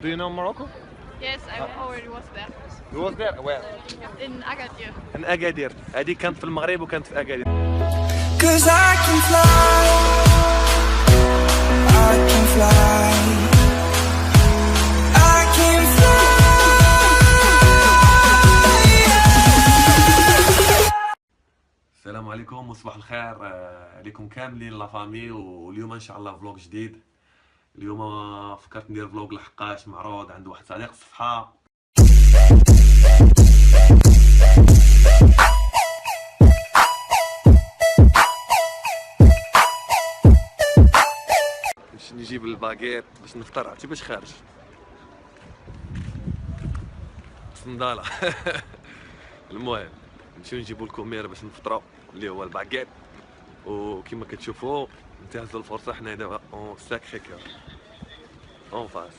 Do you know Morocco? Yes, I already was there. You was there? Where? In Agadir. In أكادير. هذه كانت في المغرب وكانت في أكادير. Cause I can fly, I can fly, I can fly. السلام عليكم وصباح الخير عليكم كاملين لا فامي. واليوم ان شاء الله فلوق جديد. اليوم فكرت ندير فلوق لحقاش معروض عند واحد صديق الصفحه. باش نجيب الباكيت باش نفطر. عرفتي باش خارج صنداله. المهم نمشيو نجيبو الكومير باش نفطرو اللي هو الباكيت. وكما كتشوفوا انتهزوا الفرصه حنا دابا اون ساكري كور اون فاس.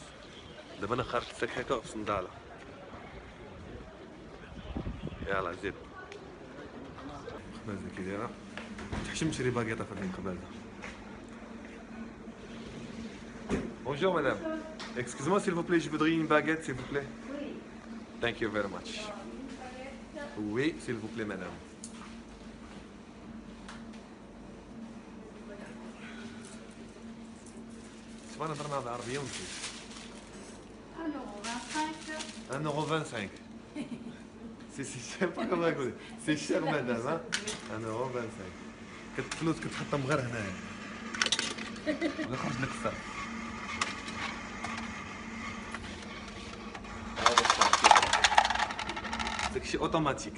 دابا انا خارج ساكري كور في صنداله. يلا زيد خبازه كي دايره. تحشم نشري باكيطه في هذه الخبازه. Bonjour madame. Excusez-moi s'il vous plaît, je voudrais une baguette s'il vous plaît. Thank you very much. Oui, s'il vous plaît madame. شوف انا درنا بالعربيه ونزيد 1,25 €. سي شير با كما نقول سي شير مدام. 1,25 €. الفلوس كتحطهم غير هنايا ولا خرج لك الصرف. داكشي اوتوماتيك.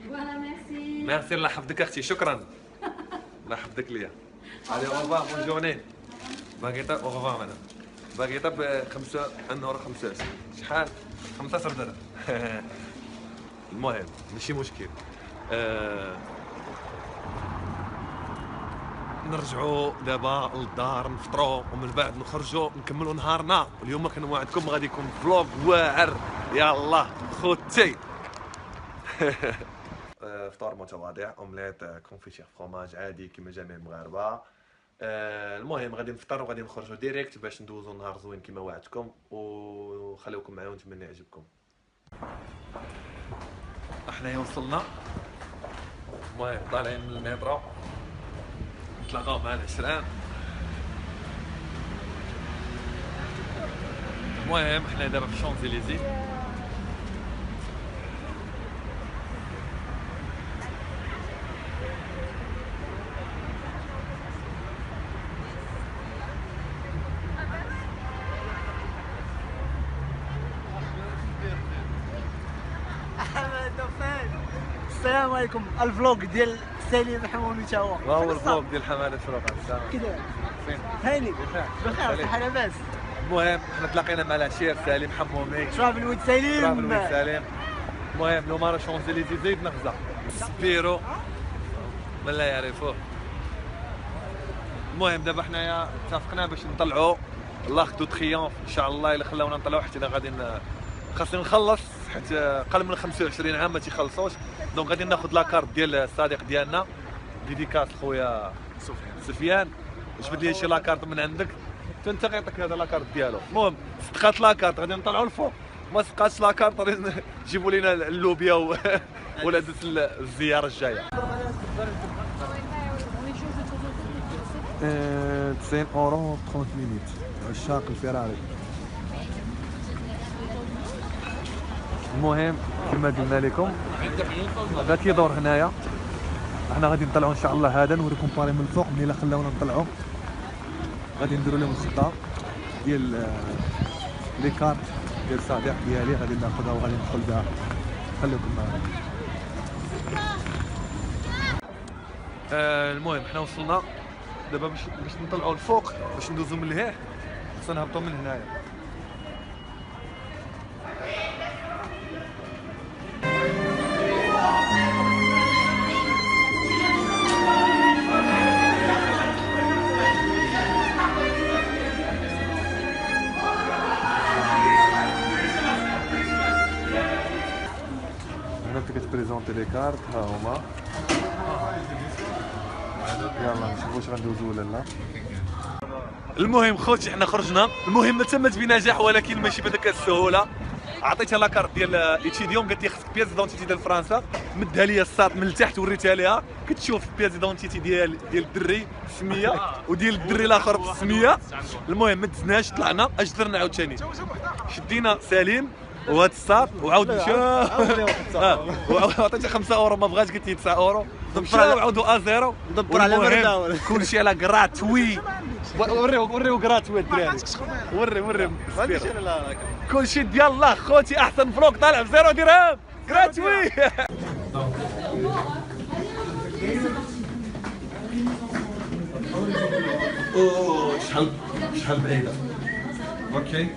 فوالا ميرسي. ميرسي الله يحفظك اختي. شكرا الله يحفظك ليا. علي اورفوار بون جورني. باكيطه اورفوار مدام. باكيطه ب 1,25 €. شحال؟ 15 درهم. المهم ماشي مشكل. نرجعوا دابا للدار نفطروا ومن بعد نخرجوا نكملوا نهارنا. اليوم كنوعدكم غادي يكون فلوغ واعر. يلا خوتي. فطور متواضع، اومليت كونفيتير فروماج عادي كما جميع المغاربه. المهم غادي نفطر وغادي نخرجوا ديريكت باش ندوزوا نهار زوين كما وعدتكم. وخليكم معايا ونتمنى يعجبكم. احنا وصلنا. المهم طالعين من المترو نتلاقاو مع العشران. المهم حنا دابا في شونزيليزي. السلام عليكم. الفلوق ديال سليم حمومي تا هو. هو الفلوق ديال حماده شروق. كده فين؟ هاني بخير صحه لاباس. المهم حنا تلاقينا مع العشير سليم حمومي. شراب الود سليم. شراب الود سليم. المهم لو مارا شونزيليزي زيد نغزه سبيرو من لا يعرفوه. المهم دابا حنايا اتفقنا باش نطلعوا لاخ دو تريومف ان شاء الله. الا خلاونا نطلعوا حيت انا غادي خاصني نخلص حيت قل من 25 عام ما تيخلصوش. دونك غادي ناخذ لاكارت ديال الصديق ديالنا. ديديكاس خويا سفيان. جبد لي شي لاكارت من عندك حتى انت غيعطيك هذا لاكارت ديالو. المهم صدقات لاكارت غادي نطلعوا الفوق. ما صدقاتش لاكارت غادي نجيبوا لينا اللوبيا ولا دز الزياره الجايه. 90 € 30 مينيت. عشاق الفيراري. المهم كما قلنا لكم هذا كيدور هنايا. احنا غادي نطلعوا ان شاء الله. هذا نوريكم باري من الفوق. ملي خلاونا نطلعوا غادي نديروا لهم الخطه ديال لي كارت ديال الصديق ديالي. غادي ناخذها وغادي ندخل بها. خليكم معنا. المهم حنا وصلنا دابا باش نطلعوا الفوق باش ندوزوا من لهيه. خصنا نهبطوا من هنايا. كتبريزونتي لي كارت ها هما. يلا نشوفوا واش غندوزو ولا لا. المهم خوتي حنا خرجنا، المهم تمت بنجاح ولكن ماشي بهذاك السهوله. عطيتها لاكارت ديال ايتيديون، قالت لي خصك بياس دونتيتي ديال فرنسا، مدها لي الساط من التحت وريتها ليها، كتشوف بياس دونتيتي ديال الدري السميه وديال الدري الاخر بالسميه. المهم ما دزناش، طلعنا اجدرنا عاوتاني، شدينا سليم وهاد الساط وعاود مشى. وعطيتها 5 اورو ما بغاش، قلت لي 9 اورو مشى وعاودوا ازيرو. ندبر على مرده كلشي على كراتوي. وريو كراتوي الدراري، وري كلشي ديال الله خوتي. احسن فلوق طالع ب 0 درهم كراتوي. اوه شحال بعيده. اوكي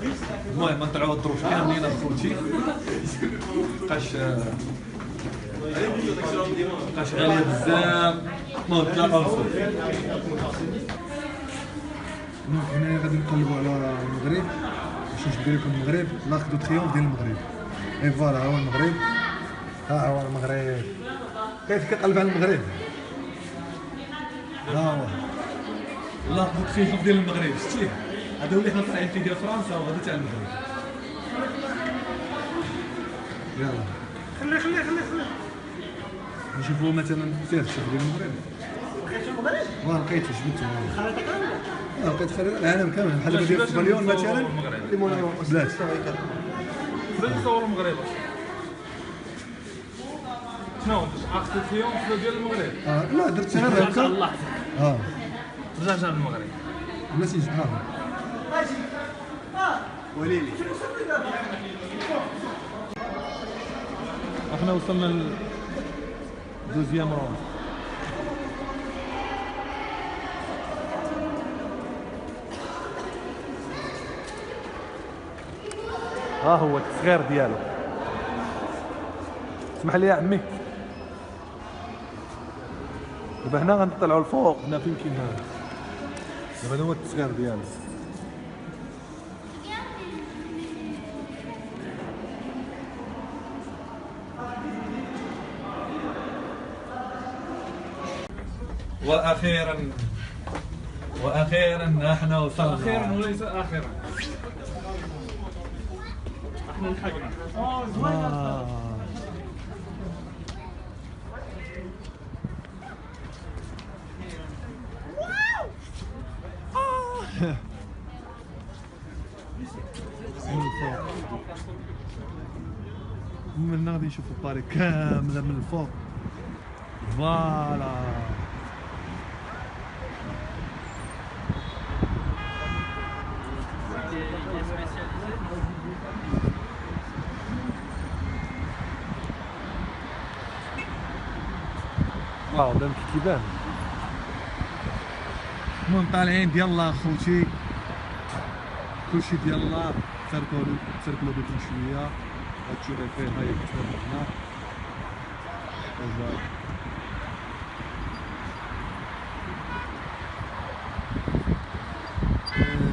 بيس المهم نطلعوا الدروج كاملين اخوتي. مابقاش غاليه بزاف. المهم تلاقاو هنا غادي نقلبوا على المغرب باش نجبد لكم المغرب، ناخذوا تريومف ديال المغرب. اي فوالا ها هو المغرب، ها هو المغرب. كيف كتقلب على المغرب؟ ها هو لا تخيف ديال المغرب. شتيه هذا هو اللي حنا طالعين فيه ديال فرنسا وغادي تاع المغرب. يلا خلي نشوفوا مثلا سير الشيخ ديال المغرب. لقيتو جبدتو لقيت خريطة العالم كامل بحال دابا ديال البليون مثلا بلاد. بغيت نصور المغرب. شنو اخذت فيهم ديال المغرب؟ لا درت غير هكا. رجع للمغرب. الناس يجبها وليلي. احنا وصلنا دوزيام راوند. ها هو التصغير ديالو. اسمح لي يا عمي، دابا هنا غنطلعوا الفوق. هنا فين كاين هذا، دابا هذا هو التصغير ديالو. واخيرا احنا وصلنا. اخيرا وليس اخرا. احنا لحقنا. من هنا غادي نشوفوا باري كامله من الفوق. فوالا واو دابا كيبان. المهم طالعين ديال الله خوتي، كلشي ديال الله. تسركلوا بكم شويه، غتشوفوا فيه هاي كتبان هنا.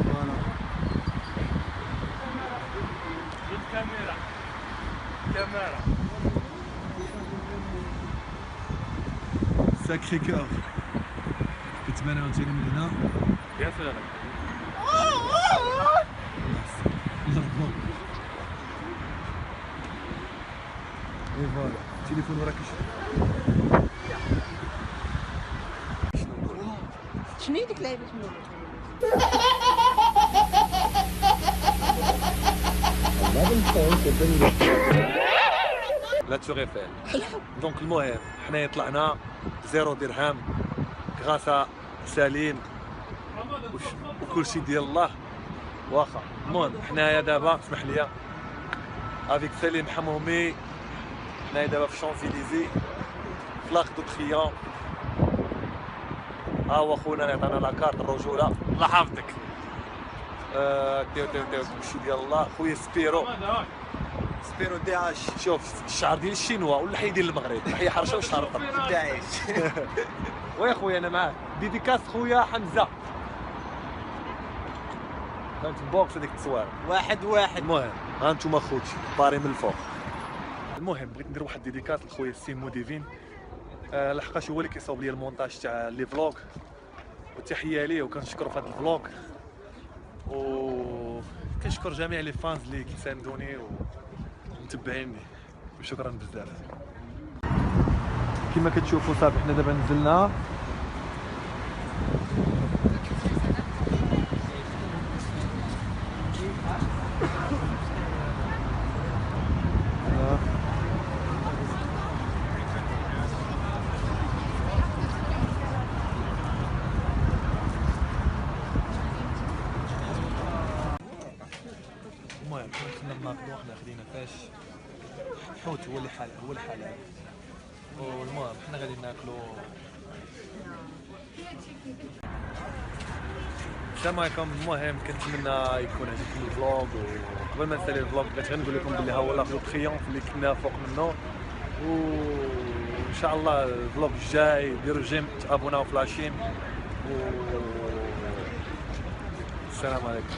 فوالا كاميرا ساكري كور كتبان عاوتاني من هنا. يا سلام. اي فوالا التليفون راه كيشوف. شنو هي ديك اللعيبه لا تور ايفيل. دونك المهم حنايا طلعنا 0 درهم غاسا سليم وكلشي ديال الله. واخا المهم حنايا دابا اسمح لي افيك سليم حمومي. حنايا دابا في شونزيليزي في لاك دو تريومف. ها هو خونا اللي عطانا لاكارت الرجوله. الله حافظك. ديو كلشي ديال الله. خويا سبيرو داعش. شوف الشعر ديال الشينوا واللحيه ديال المغرب، لحيه حرشه وشعر طب داعش. ويا خويا انا معاك. ديديكاس خويا حمزه. كانت بوكس هذيك التصوير. واحد المهم ها انتم خوتي باري من الفوق. المهم بغيت ندير واحد ديديكاس لخويا سيمو ديفين، لحقاش هو اللي كيصاوب لي المونتاج تاع لي فلوغ، وتحيه ليه وكنشكرو في هذا الفلوغ، و كنشكر جميع لي فانز اللي كيساندوني ومتبعيني، وشكرا بزاف. كما كتشوفوا صافي حنا دابا نزلنا المهم كنا ناكلو، حنا خدينا فاش حوت هو الحلال، والمهم حنا غادي ناكلو. السلام عليكم. المهم كنتمنى يكون عجبكم الفلوغ، وقبل ما نسالي الفلوغ بغيت غير نقول لكم بلي ها هو لاك دو تريومف اللي كنا فوق منه، وان شاء الله الفلوغ الجاي ديروا جيم، تابوناو في لاشين، السلام عليكم.